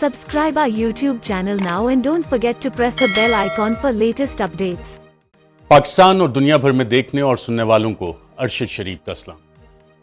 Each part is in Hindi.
Subscribe our YouTube channel now and don't forget to press the bell icon for latest updates. Pakistan और दुनिया भर में देखने और सुनने वालों को अरशद शरीफ का सलाम।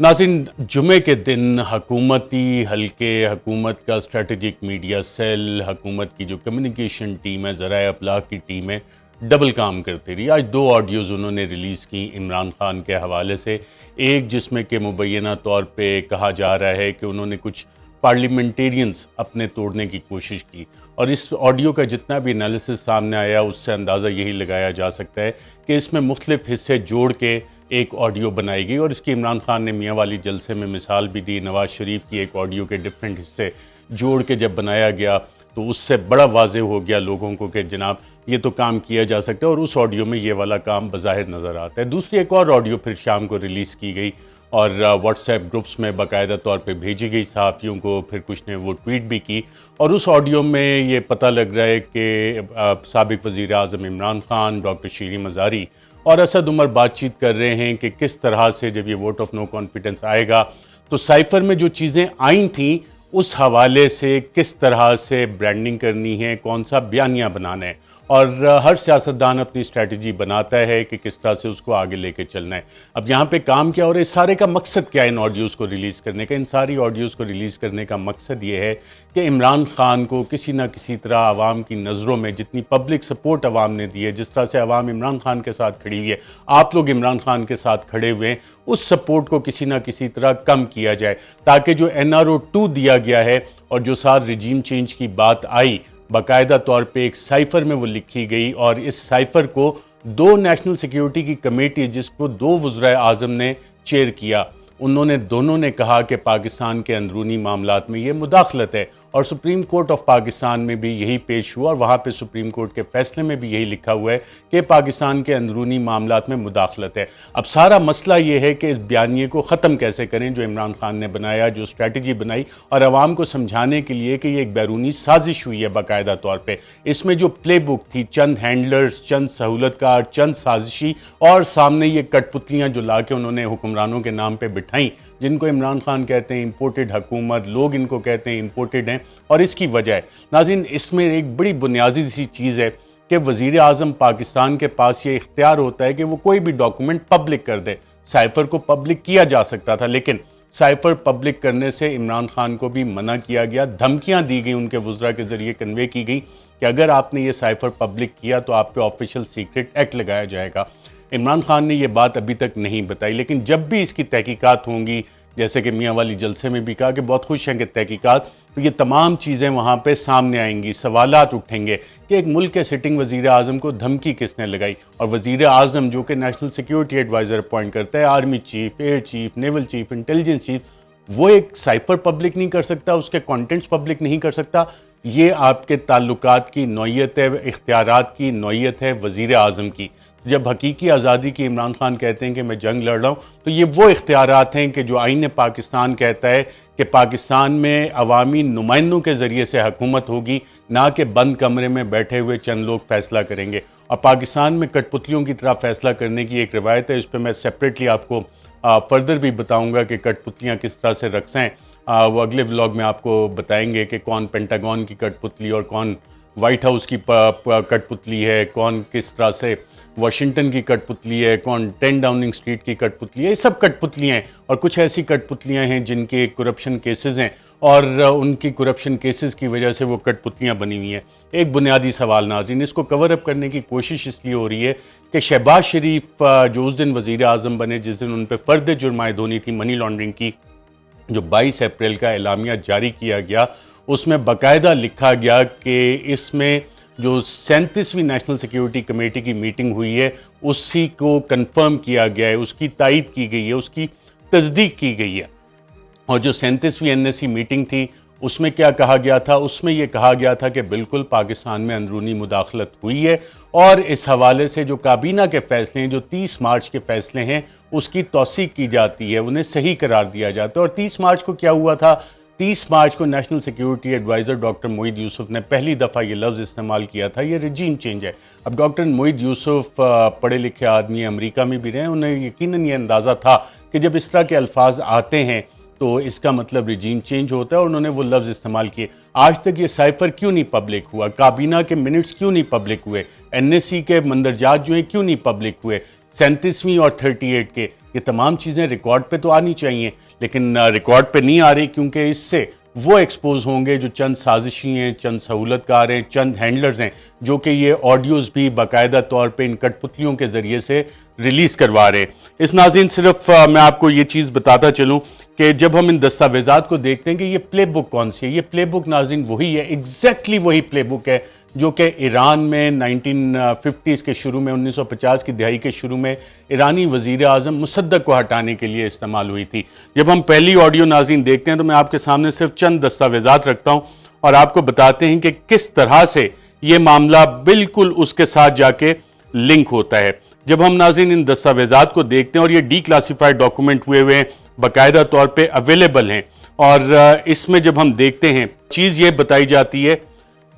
नाज़रीन, जुमे के दिन हुकूमती हल्के, हुकूमत का स्ट्रेटेजिक मीडिया सेल, हुकूमत की जो कम्युनिकेशन टीम है, ज़राए अबलाग की टीम है, डबल काम करती रही। आज 2 ऑडियोज़ उन्होंने रिलीज़ की इमरान खान के हवाले से। एक जिसमें कि मुबैना तौर पे कहा जा रहा है कि उन्होंने कुछ पार्लियामेंटेरियंस अपने तोड़ने की कोशिश की, और इस ऑडियो का जितना भी एनालिसिस सामने आया उससे अंदाज़ा यही लगाया जा सकता है कि इसमें मुख्तलिफ हिस्से जोड़ के एक ऑडियो बनाई गई। और इसकी इमरान खान ने मियाँ वाली जलसे में मिसाल भी दी। नवाज़ शरीफ की एक ऑडियो के डिफरेंट हिस्से जोड़ के जब बनाया गया तो उससे बड़ा वाज़ेह हो गया लोगों को कि जनाब ये तो काम किया जा सकता है, और उस ऑडियो में ये वाला काम बज़ाहिर नज़र आता है। दूसरी एक और ऑडियो फिर शाम को रिलीज़ की गई और व्हाट्सएप ग्रुप्स में बाकायदा तौर पे भेजी गई सहाफ़ियों को, फिर कुछ ने वो ट्वीट भी की। और उस ऑडियो में ये पता लग रहा है कि साबिक़ वज़ीर आज़म इमरान खान, डॉक्टर शीरीन मज़ारी और असद उमर बातचीत कर रहे हैं कि किस तरह से जब ये वोट ऑफ नो कॉन्फिडेंस आएगा तो साइफ़र में जो चीज़ें आई थी उस हवाले से किस तरह से ब्रांडिंग करनी है, कौन सा बयानिया बनाना है, और हर सियासतदान अपनी स्ट्रैटेजी बनाता है कि किस तरह से उसको आगे लेके चलना है। अब यहाँ पे काम क्या हो रहा है, इस सारे का मकसद क्या है इन ऑडियोज़ को रिलीज़ करने का? इन सारी ऑडियोज़ को रिलीज़ करने का मकसद ये है कि इमरान खान को किसी ना किसी तरह आवाम की नज़रों में जितनी पब्लिक सपोर्ट आवाम ने दी है, जिस तरह से आवाम इमरान खान के साथ खड़ी हुई है, आप लोग इमरान खान के साथ खड़े हुए हैं, उस सपोर्ट को किसी ना किसी तरह कम किया जाए, ताकि जो NRO 2 दिया गया है और जो साथ रिजीम चेंज की बात आई, बाकायदा तौर पे एक साइफ़र में वो लिखी गई। और इस साइफ़र को 2 नेशनल सिक्योरिटी की कमेटी, जिसको 2 वज़राए आज़म ने चेयर किया, उन्होंने दोनों ने कहा कि पाकिस्तान के अंदरूनी मामलात में ये मुदाखलत है। और सुप्रीम कोर्ट ऑफ पाकिस्तान में भी यही पेश हुआ और वहाँ पे सुप्रीम कोर्ट के फैसले में भी यही लिखा हुआ है कि पाकिस्तान के अंदरूनी मामलात में मुदाखलत है। अब सारा मसला ये है कि इस बयानिए को ख़त्म कैसे करें जो इमरान खान ने बनाया, जो स्ट्रैटेजी बनाई, और आवाम को समझाने के लिए कि ये एक बैरूनी साजिश हुई है बाकायदा तौर पर। इसमें जो प्ले बुक थी, चंद हैंडलर्स, चंद सहूलतकार, चंद साजिशी, और सामने ये कठपुतलियाँ जो ला के उन्होंने हुक्मरानों के नाम पर बिठाई, जिनको इमरान खान कहते हैं इंपोर्टेड हुकूमत, लोग इनको कहते हैं इंपोर्टेड हैं। और इसकी वजह है नाज़रीन, इसमें एक बड़ी बुनियादी सी चीज़ है कि वज़ीर आज़म पाकिस्तान के पास ये इख्तियार होता है कि वो कोई भी डॉक्यूमेंट पब्लिक कर दे। साइफ़र को पब्लिक किया जा सकता था, लेकिन साइफ़र पब्लिक करने से इमरान खान को भी मना किया गया। धमकियाँ दी गई, उनके वज़रा के ज़रिए कन्वे की गई कि अगर आपने ये साइफ़र पब्लिक किया तो आप पे ऑफिशियल सीक्रेट एक्ट लगाया जाएगा। इमरान खान ने ये बात अभी तक नहीं बताई, लेकिन जब भी इसकी तहकीकात होंगी, जैसे कि मियाँ वाली जलसे में भी कहा कि बहुत खुश हैं कि तहकीकात, तो ये तमाम चीज़ें वहाँ पे सामने आएंगी, सवालात उठेंगे कि एक मुल्क के सिटिंग वज़ीर आज़म को धमकी किसने लगाई। और वज़ीर आज़म जो कि नेशनल सिक्योरिटी एडवाइज़र अपॉइंट करता है, army chief, air chief, naval chief, intelligence chief, वो एक साइफ़र पब्लिक नहीं कर सकता, उसके कॉन्टेंट्स पब्लिक नहीं कर सकता। ये आपके ताल्लुकात की नौयत है, इख्तियारात की नौयत है वज़ीर आज़म की। जब हकीकी आज़ादी की इमरान खान कहते हैं कि मैं जंग लड़ रहा हूँ, तो ये वो इख्तियारात हैं कि जो आईन पाकिस्तान कहता है कि पाकिस्तान में अवामी नुमाइंदों के ज़रिए से हुकूमत होगी, ना कि बंद कमरे में बैठे हुए चंद लोग फ़ैसला करेंगे। और पाकिस्तान में कठपुतलियों की तरह फ़ैसला करने की एक रवायत है, इस पर मैं सेपरेटली आपको फर्दर भी बताऊँगा कि कठपुतलियाँ किस तरह से रक्स हैं। वो अगले व्लॉग में आपको बताएंगे कि कौन पेंटागन की कठपुतली और कौन वाइट हाउस की कठपुतली है, कौन किस तरह से वाशिंगटन की कठपुतली है, कौन 10 डाउनिंग स्ट्रीट की कठपुतली है। ये सब कठपुतलियाँ हैं, और कुछ ऐसी कठपुतलियाँ हैं जिनके करप्शन केसेस हैं और उनकी करप्शन केसेस की वजह से वो कठपुतलियाँ बनी हुई हैं। एक बुनियादी सवाल नाज़रीन, इसको कवर अप करने की कोशिश इसलिए हो रही है कि शहबाज शरीफ जो उस दिन वज़ीर आज़म बने, जिस दिन उन पर फ़र्द जुर्माए होनी थी मनी लॉन्ड्रिंग की, जो 22 अप्रैल का एलामिया जारी किया गया, उसमें बाकायदा लिखा गया कि इसमें जो 37वीं नेशनल सिक्योरिटी कमेटी की मीटिंग हुई है उसी को कंफर्म किया गया है, उसकी तायद की गई है, उसकी तस्दीक की गई है। और जो 37वीं NSC मीटिंग थी उसमें क्या कहा गया था? उसमें यह कहा गया था कि बिल्कुल पाकिस्तान में अंदरूनी मुदाखलत हुई है, और इस हवाले से जो काबीना के फैसले हैं, जो 30 मार्च के फैसले हैं, उसकी तौसीक की जाती है, उन्हें सही करार दिया जाता है। और 30 मार्च को क्या हुआ था? 30 मार्च को national security adviser doctor Moeed Yusuf ने पहली दफ़ा ये लफ्ज़ इस्तेमाल किया था, ये रिजीम चेंज है। अब डॉक्टर मोईद यूसुफ पढ़े लिखे आदमी, अमेरिका में भी रहे, उन्हें यकीनन ये अंदाज़ा था कि जब इस तरह के अल्फाज आते हैं तो इसका मतलब रिजीम चेंज होता है, और उन्होंने वो लफ्ज़ इस्तेमाल किए। आज तक ये साइफर क्यों नहीं पब्लिक हुआ, काबीना के मिनट्स क्यों नहीं पब्लिक हुए, एनएससी के मंदरजात जो हैं क्यों नहीं पब्लिक हुए, 37वीं और 38 के, ये तमाम चीज़ें रिकॉर्ड पे तो आनी चाहिए, लेकिन रिकॉर्ड पे नहीं आ रही, क्योंकि इससे वो एक्सपोज होंगे जो चंद साजिशी हैं, चंद सहूलतकार हैं, चंद हैंडलर्स हैं, जो कि ये ऑडियोज़ भी बाकायदा तौर पे इन कठपुतलियों के ज़रिए से रिलीज़ करवा रहे हैं। इस नाज़रीन सिर्फ मैं आपको ये चीज़ बताता चलूँ कि जब हम इन दस्तावेज़ात को देखते हैं कि ये प्ले बुक कौन सी है, ये प्ले बुक नाज़रीन वही है, एग्जैक्टली वही प्ले बुक है जो कि ईरान में 1950s के शुरू में, 1950 की दहाई के शुरू में ईरानी वज़ीर आज़म मुसद्दक़ को हटाने के लिए इस्तेमाल हुई थी। जब हम पहली ऑडियो नाज़रीन देखते हैं तो मैं आपके सामने सिर्फ चंद दस्तावेज़ात रखता हूँ और आपको बताते हैं कि किस तरह से ये मामला बिल्कुल उसके साथ जाके लिंक होता है। जब हम नाज़रीन इन दस्तावेज़ात को देखते हैं और ये डीक्लासिफाइड डॉक्यूमेंट हुए हैं, बाकायदा तौर पे अवेलेबल हैं, और इसमें जब हम देखते हैं चीज़ ये बताई जाती है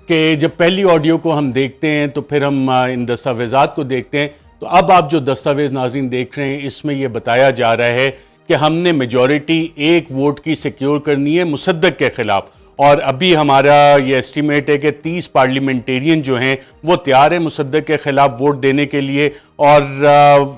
कि जब पहली ऑडियो को हम देखते हैं तो फिर हम इन दस्तावेज़ात को देखते हैं, तो अब आप जो दस्तावेज़ नाज़रीन देख रहे हैं इसमें यह बताया जा रहा है कि हमने मेजॉरिटी एक वोट की सिक्योर करनी है मुसद्दक़ के ख़िलाफ़, और अभी हमारा ये एस्टीमेट है कि 30 पार्लियामेंटेरियन जो हैं वो तैयार हैं मुसद्दक़ के ख़िलाफ़ वोट देने के लिए, और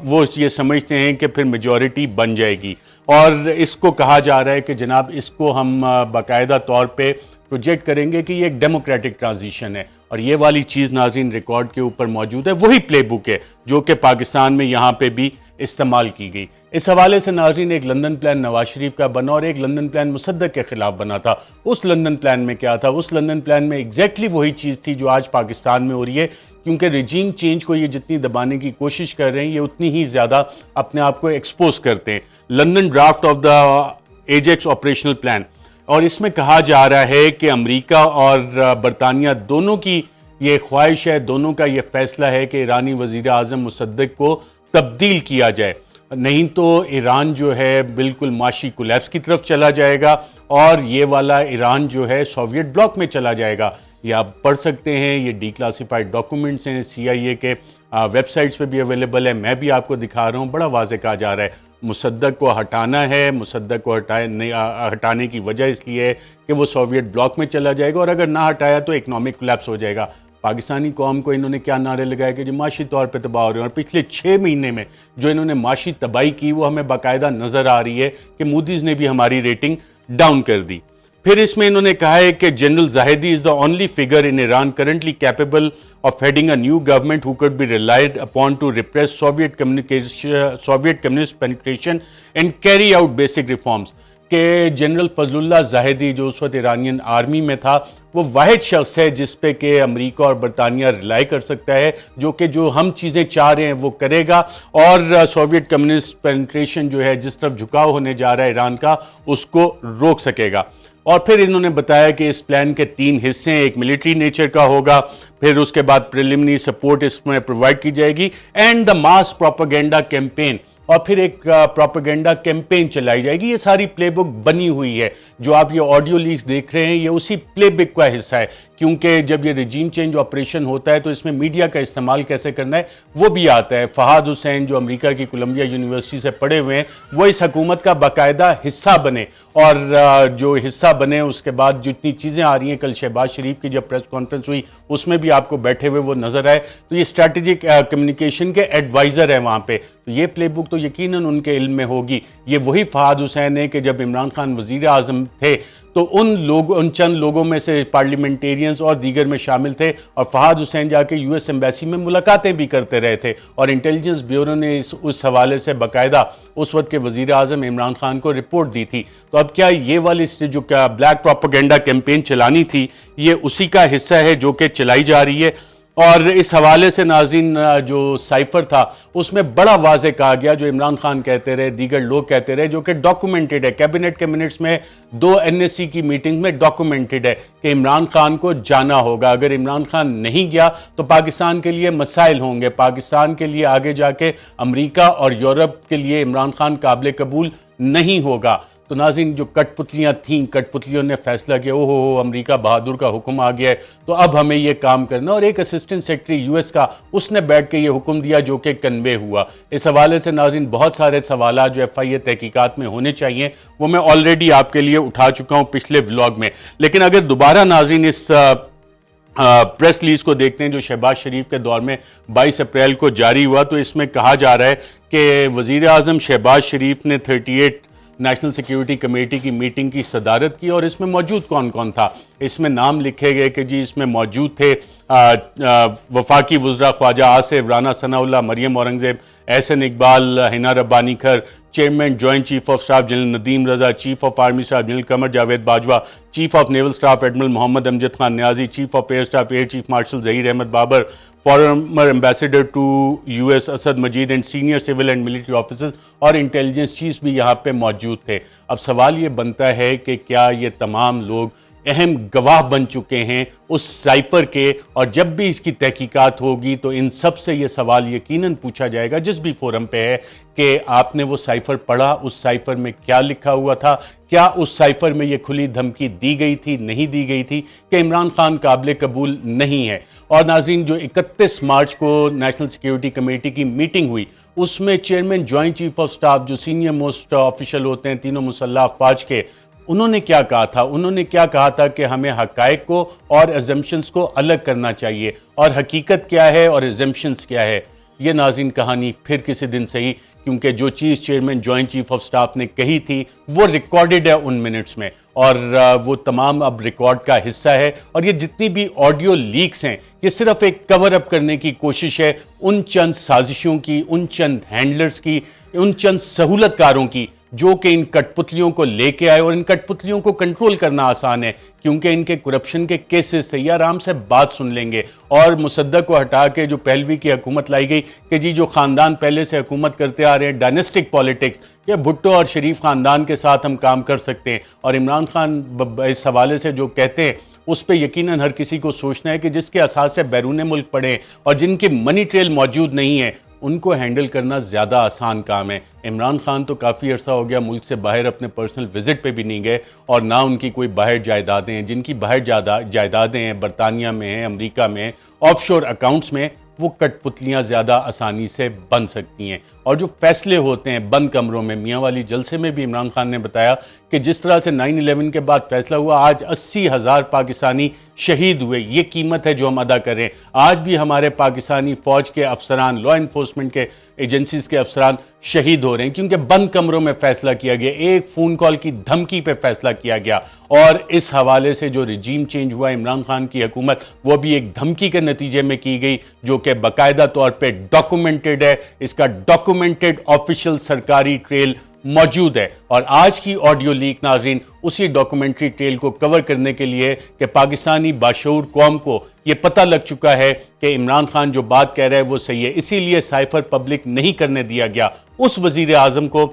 वो ये समझते हैं कि फिर मेजॉरिटी बन जाएगी। और इसको कहा जा रहा है कि जनाब इसको हम बाकायदा तौर पे प्रोजेक्ट करेंगे कि ये एक डेमोक्रेटिक ट्रांजिशन है, और ये वाली चीज़ नाज़रीन रिकॉर्ड के ऊपर मौजूद है, वही प्ले बुक है जो कि पाकिस्तान में यहाँ पे भी इस्तेमाल की गई। इस हवाले से नाज़रीन एक लंदन प्लान नवाज शरीफ का बना और एक लंदन प्लान मुसद्दक़ के खिलाफ बना था। उस लंदन प्लान में क्या था? उस लंदन प्लान में एग्जैक्टली वही चीज़ थी जो आज पाकिस्तान में हो रही है, क्योंकि रिजीम चेंज को ये जितनी दबाने की कोशिश कर रहे हैं ये उतनी ही ज़्यादा अपने आप को एक्सपोज करते हैं। London draft of the Ajax operational plan, और इसमें कहा जा रहा है कि अमेरिका और बरतानिया दोनों की ये ख्वाहिश है, दोनों का ये फैसला है कि ईरानी वज़ीर आज़म मुसद्दक़ को तब्दील किया जाए, नहीं तो ईरान जो है बिल्कुल माशी कोलैप्स की तरफ चला जाएगा और ये वाला ईरान जो है सोवियत ब्लॉक में चला जाएगा। ये आप पढ़ सकते हैं, ये डीक्लासिफाइड डॉक्यूमेंट्स हैं, CIA के वेबसाइट्स पे भी अवेलेबल है, मैं भी आपको दिखा रहा हूँ। बड़ा वाज़ेह कहा जा रहा है मुसद्दक़ को हटाना है, मुसद्दक़ को हटाने की वजह इसलिए है कि वो सोवियत ब्लॉक में चला जाएगा, और अगर ना हटाया तो इकनॉमिक कोलैप्स हो जाएगा। पाकिस्तानी कौम को इन्होंने क्या नारे लगाए कि जो माशी तौर पे तबाह हो रहे हैं, और पिछले 6 महीने में जो इन्होंने माशी तबाही की वो हमें बाकायदा नज़र आ रही है कि मूडीज़ ने भी हमारी रेटिंग डाउन कर दी। फिर इसमें इन्होंने कहा है कि general Zahedi is the only figure in Iran currently capable of heading a new government who could be relied upon to repress Soviet communist penetration and carry out basic reforms। के जनरल फजलुल्लाह जाहिदी जो उस वक्त ईरानियन आर्मी में था वो वाहिद शख्स है जिस पे कि अमेरिका और बरतानिया रिलाई कर सकता है, जो कि जो हम चीज़ें चाह रहे हैं वो करेगा, और सोवियत कम्युनिस्ट पेनिट्रेशन जो है जिस तरफ झुकाव होने जा रहा है ईरान का उसको रोक सकेगा। और फिर इन्होंने बताया कि इस प्लान के 3 हिस्से हैं, एक मिलिट्री नेचर का होगा, फिर उसके बाद प्रिलिमिनरी सपोर्ट इसमें प्रोवाइड की जाएगी, and the mass propaganda campaign, और फिर एक प्रोपेगेंडा कैंपेन चलाई जाएगी। ये सारी प्लेबुक बनी हुई है, जो आप ये ऑडियो लीक्स देख रहे हैं ये उसी प्लेबुक का हिस्सा है, क्योंकि जब ये रिजीम चेंज ऑपरेशन होता है तो इसमें मीडिया का इस्तेमाल कैसे करना है वो भी आता है। फहाद हुसैन जो अमेरिका की कोलंबिया यूनिवर्सिटी से पढ़े हुए हैं वो इस हुकूमत का बाकायदा हिस्सा बने, और जो हिस्सा बने उसके बाद जितनी चीज़ें आ रही हैं, कल शहबाज शरीफ की जब प्रेस कॉन्फ्रेंस हुई उसमें भी आपको बैठे हुए वो नजर आए, तो ये स्ट्रैटेजिक कम्युनिकेशन के एडवाइज़र है वहाँ पे, तो ये प्लेबुक तो यकीनन उनके इल्म में होगी। ये वही फहाद हुसैन है कि जब इमरान खान वज़ीर आज़म थे तो उन चंद लोगों में से पार्लियामेंटेरियंस और दीगर में शामिल थे, और फहाद हुसैन जाके US एम्बेसी में मुलाकातें भी करते रहे थे, और इंटेलिजेंस ब्यूरो ने उस हवाले से बाकायदा उस वक्त के वज़ीर आज़म इमरान खान को रिपोर्ट दी थी। तो अब क्या ये वाली जो ब्लैक प्रोपेगेंडा कैंपेन चलानी थी ये उसी का हिस्सा है जो कि चलाई जा रही है। और इस हवाले से नाज़रीन जो साइफर था उसमें बड़ा वाज़ेह कहा गया, जो इमरान खान कहते रहे, दीगर लोग कहते रहे, जो कि डॉक्यूमेंटेड है, कैबिनेट के मिनट्स में 2 NSC की मीटिंग में डॉक्यूमेंटेड है कि इमरान खान को जाना होगा। अगर इमरान खान नहीं गया तो पाकिस्तान के लिए मसाइल होंगे, पाकिस्तान के लिए आगे जाके अमेरिका और यूरोप के लिए इमरान खान काबिल कबूल नहीं होगा। तो नाज़रीन जो कठपुतलियाँ थीं, कठपुतलियों ने फैसला किया ओहो अमेरिका बहादुर का हुक्म आ गया है तो अब हमें ये काम करना, और एक असिस्टेंट सेक्रेटरी यूएस का उसने बैठ के ये हुक्म दिया जो कि कन्वे हुआ। इस हवाले से नाज़रीन बहुत सारे सवाल जो FIA तहकीकात में होने चाहिए वो मैं ऑलरेडी आपके लिए उठा चुका हूँ पिछले व्लॉग में। लेकिन अगर दोबारा नाज़रीन इस प्रेस रिलीज को देखते हैं जो शहबाज शरीफ के दौर में 22 अप्रैल को जारी हुआ, तो इसमें कहा जा रहा है कि वज़ीर आज़म शहबाज शरीफ ने 38 नेशनल सिक्योरिटी कमेटी की मीटिंग की सदारत की, और इसमें मौजूद कौन कौन था। इसमें नाम लिखे गए कि जी इसमें मौजूद थे वफाकी वज़रा Khwaja Asif, Rana Sanaullah, Maryam Aurangzeb, Ehsan Iqbal, Hina Rabbani Khar, chairman joint chief of staff general Nadeem Raza, chief of army staff general Qamar Javed Bajwa, chief of naval staff admiral Mohammad Amjad Khan Niazi, chief of air staff air chief marshal Zaheer Ahmad Babar, former ambassador to US Asad Majeed and senior civil and military officers और इंटेलिजेंस चीफ्स भी यहाँ पे मौजूद थे। अब सवाल ये बनता है कि क्या ये तमाम लोग अहम गवाह बन चुके हैं उस साइफर के, और जब भी इसकी तहकीकात होगी तो इन सब से ये सवाल यकीनन पूछा जाएगा जिस भी फोरम पे है कि आपने वो साइफर पढ़ा, उस साइफर में क्या लिखा हुआ था, क्या उस साइफर में ये खुली धमकी दी गई थी, नहीं दी गई थी कि इमरान खान काबिल कबूल नहीं है। और नाज़रीन जो 31 मार्च को नेशनल सिक्योरिटी कमेटी की मीटिंग हुई उसमें chairman joint chief of staff जो सीनियर मोस्ट ऑफिशियल होते हैं तीनों मुसल्लह अफवाज के, उन्होंने क्या कहा था, उन्होंने क्या कहा था कि हमें हकायक को और एजम्पशंस को अलग करना चाहिए, और हकीकत क्या है और एजम्पशंस क्या है ये नाज़रीन कहानी फिर किसी दिन सही, क्योंकि जो चीज़ chairman joint chief of staff ने कही थी वो रिकॉर्डेड है उन मिनट्स में, और वो तमाम अब रिकॉर्ड का हिस्सा है। और ये जितनी भी ऑडियो लीक्स हैं ये सिर्फ एक कवर अप करने की कोशिश है उन चंद साजिशों की, उन चंद हैंडलर्स की, उन चंद सहूलतकारों की जो कि इन कठपुतलियों को लेके आए। और इन कठपुतलियों को कंट्रोल करना आसान है क्योंकि इनके करप्शन के केसेस थे, ये आराम से बात सुन लेंगे। और मुसद्दक को हटा के जो पहलवी की हुकूमत लाई गई कि जी जो खानदान पहले से हुकूमत करते आ रहे हैं डायनेस्टिक पॉलिटिक्स, ये भुट्टो और शरीफ खानदान के साथ हम काम कर सकते हैं। और इमरान खान इस हवाले से जो कहते हैं उस पर यकीनन हर किसी को सोचना है कि जिसके असास से बैरून मुल्क पड़े और जिनकी मनी ट्रेल मौजूद नहीं है उनको हैंडल करना ज़्यादा आसान काम है। इमरान खान तो काफ़ी अर्सा हो गया मुल्क से बाहर अपने पर्सनल विजिट पे भी नहीं गए, और ना उनकी कोई बाहर जायदादें हैं। जिनकी बाहर जायदादें हैं बरतानिया में हैं, अमेरिका में, ऑफशोर अकाउंट्स में, वो कठपुतलियाँ ज़्यादा आसानी से बन सकती हैं। और जो फैसले होते हैं बंद कमरों में, मियाँ वाली जलसे में भी इमरान खान ने बताया कि जिस तरह से 9/11 के बाद फैसला हुआ, आज 80,000 पाकिस्तानी शहीद हुए, ये कीमत है जो हम अदा कर रहे हैं। आज भी हमारे पाकिस्तानी फ़ौज के अफसरान, लॉ इन्फोर्समेंट के एजेंसीज के अफसरान शहीद हो रहे हैं क्योंकि बंद कमरों में फैसला किया गया, एक फ़ोन कॉल की धमकी पे फैसला किया गया। और इस हवाले से जो रिजीम चेंज हुआ इमरान खान की हुकूमत, वो भी एक धमकी के नतीजे में की गई जो कि बाकायदा तौर पे डॉक्यूमेंटेड है। इसका डॉक्यूमेंटेड ऑफिशियल सरकारी ट्रेल मौजूद है। और आज की ऑडियो लीक नाज़रीन उसी डॉक्यूमेंट्री ट्रेल को कवर करने के लिए कि पाकिस्तानी बाशऊर कौम को ये पता लग चुका है कि इमरान खान जो बात कह रहा है वो सही है, इसीलिए साइफर पब्लिक नहीं करने दिया गया उस वजीर आजम को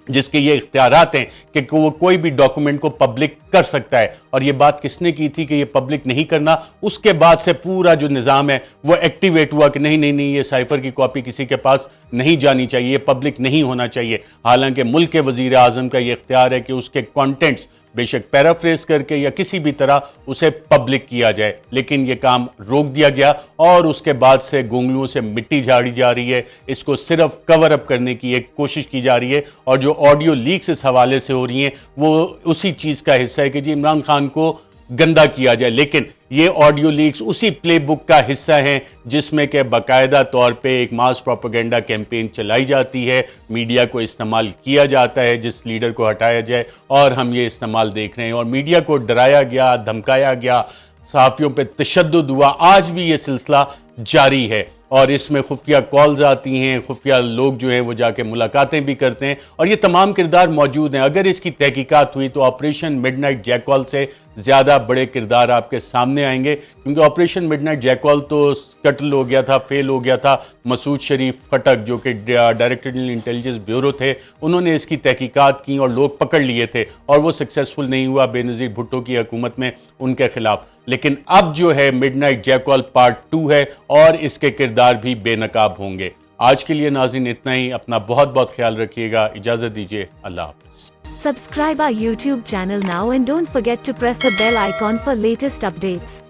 जिसके ये इख्तियारात हैं कि वो कोई भी डॉक्यूमेंट को पब्लिक कर सकता है। और ये बात किसने की थी कि ये पब्लिक नहीं करना, उसके बाद से पूरा जो निज़ाम है वो एक्टिवेट हुआ कि नहीं नहीं नहीं ये साइफर की कॉपी किसी के पास नहीं जानी चाहिए, ये पब्लिक नहीं होना चाहिए। हालांकि मुल्क के वजीर आजम का ये इख्तियार है कि उसके कॉन्टेंट्स बेशक पैराफ्रेज करके या किसी भी तरह उसे पब्लिक किया जाए, लेकिन यह काम रोक दिया गया और उसके बाद से गोंगलुओं से मिट्टी झाड़ी जा रही है। इसको सिर्फ कवर अप करने की एक कोशिश की जा रही है और जो ऑडियो लीक्स इस हवाले से हो रही हैं वो उसी चीज़ का हिस्सा है कि जी इमरान खान को गंदा किया जाए। लेकिन ये ऑडियो लीक्स उसी प्लेबुक का हिस्सा हैं जिसमें कि बाकायदा तौर पे एक मास प्रोपेगेंडा कैंपेन चलाई जाती है, मीडिया को इस्तेमाल किया जाता है जिस लीडर को हटाया जाए, और हम ये इस्तेमाल देख रहे हैं। और मीडिया को डराया गया, धमकाया गया, सहाफ़ियों पे तशद्दुद हुआ, आज भी ये सिलसिला जारी है। और इसमें खुफिया कॉल्स आती हैं, खुफिया लोग जो हैं वो जाके मुलाकातें भी करते हैं और ये तमाम किरदार मौजूद हैं। अगर इसकी तहकीकात हुई तो ऑपरेशन मिडनाइट जैकॉल से ज़्यादा बड़े किरदार आपके सामने आएंगे, क्योंकि ऑपरेशन मिडनाइट जैकॉल तो कत्ल हो गया था, फेल हो गया था। मसूद शरीफ खटक जो कि डायरेक्टर जनरल इंटेलिजेंस ब्यूरो थे, उन्होंने इसकी तहकीकात की और लोग पकड़ लिए थे और वो सक्सेसफुल नहीं हुआ बेनज़ीर भुट्टो की हुकूमत में उनके खिलाफ। लेकिन अब जो है मिडनाइट जैकॉल पार्ट 2 है और इसके किरदार भी बेनकाब होंगे। आज के लिए नाज़रीन इतना ही। अपना बहुत बहुत ख्याल रखिएगा, इजाज़त दीजिए, अल्लाह हाफ़िज़। Subscribe our YouTube channel now and don't forget to press the bell icon for latest updates.